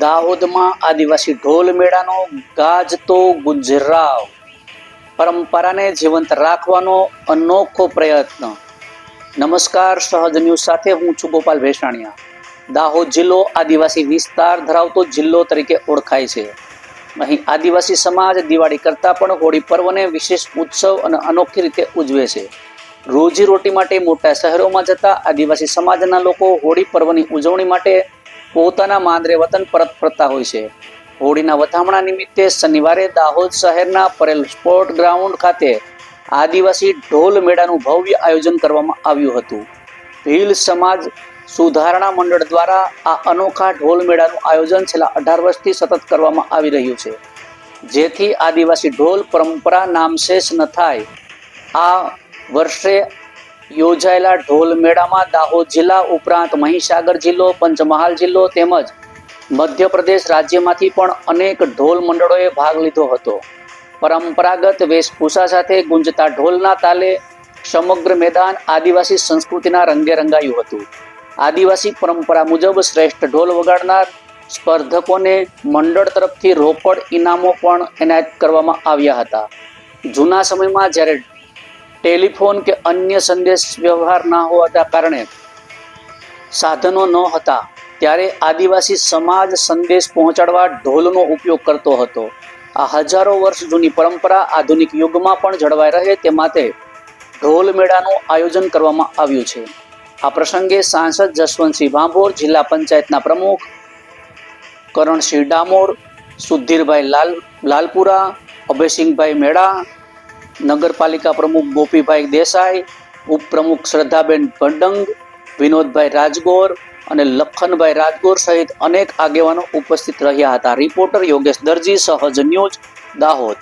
દાહોદમાં આદિવાસી ઢોલ મેળાનો ગાજતો ગુજરાવ, પરંપરાને જીવંત રાખવાનો અનોખો પ્રયત્ન. નમસ્કાર, સહજ ન્યૂઝ સાથે હું છું ગોપાલ ભેસાણીયા. દાહોદ જિલ્લો આદિવાસી વિસ્તાર ધરાવતો જિલ્લો તરીકે ઓળખાય છે. અહીં આદિવાસી સમાજ દિવાળી કરતાં પણ હોળી પર્વને વિશેષ ઉત્સવ અને અનોખી રીતે ઉજવે છે. રોજીરોટી માટે મોટા શહેરોમાં જતા આદિવાસી સમાજના લોકો હોળી પર્વની ઉજવણી માટે પોતાના માંદરે વતન પરત ફરતા હોય છે. હોળીના વધામણા નિમિત્તે શનિવારે દાહોદ શહેરના પરેલ સ્પોર્ટ ગ્રાઉન્ડ ખાતે આદિવાસી ઢોલ મેળાનું ભવ્ય આયોજન કરવામાં આવ્યું હતું. ભીલ સમાજ સુધારણા મંડળ દ્વારા આ અનોખા ઢોલ મેળાનું આયોજન છેલ્લા 18 વર્ષથી સતત કરવામાં આવી રહ્યું છે, જેથી આદિવાસી ઢોલ પરંપરા નામશેષ ન થાય. આ વર્ષે યોજાયેલા ઢોલ મેળામાં દાહોદ જિલ્લા ઉપરાંત મહીસાગર જિલ્લો, પંચમહાલ જિલ્લો તેમજ મધ્યપ્રદેશ રાજ્યમાંથી પણ અનેક ઢોલ મંડળોએ ભાગ લીધો હતો. પરંપરાગત વેશભૂષા સાથે ગુંજતા ઢોલના તાલે સમગ્ર મેદાન આદિવાસી સંસ્કૃતિના રંગે રંગાયું હતું. આદિવાસી પરંપરા મુજબ શ્રેષ્ઠ ઢોલ વગાડનાર સ્પર્ધકોને મંડળ તરફથી રોકડ ઇનામો પણ એનાયત કરવામાં આવ્યા હતા. જૂના સમયમાં જ્યારે ટેલિફોન કે અન્ય સંદેશ વ્યવહાર ના હોવાના કારણે સાધનો ન હતા, ત્યારે આદિવાસી સમાજ સંદેશ પહોંચાડવા ઢોલનો ઉપયોગ કરતો હતો. આ હજારો વર્ષ જૂની પરંપરા આધુનિક યુગમાં પણ જળવાઈ રહે તે માટે ઢોલ મેળાનું આયોજન કરવામાં આવ્યું છે. આ પ્રસંગે સાંસદ જસવંતસિંહ ભાભોર, જિલ્લા પંચાયતના પ્રમુખ કરણસિંહ ડામોર, સુધીરભાઈ લાલપુરા, અભયસિંહભાઈ મેળા, નગરપાલિકા પ્રમુખ ગોપીભાઈ દેસાઈ, ઉપપ્રમુખ શ્રદ્ધાબેન ભડંગ, વિનોદભાઈ રાજગોર અને લખનભાઈ રાજગોર સહિત અનેક આગેવાનો ઉપસ્થિત રહ્યા હતા. રિપોર્ટર યોગેશ દરજી, સહજ ન્યૂઝ, દાહોદ.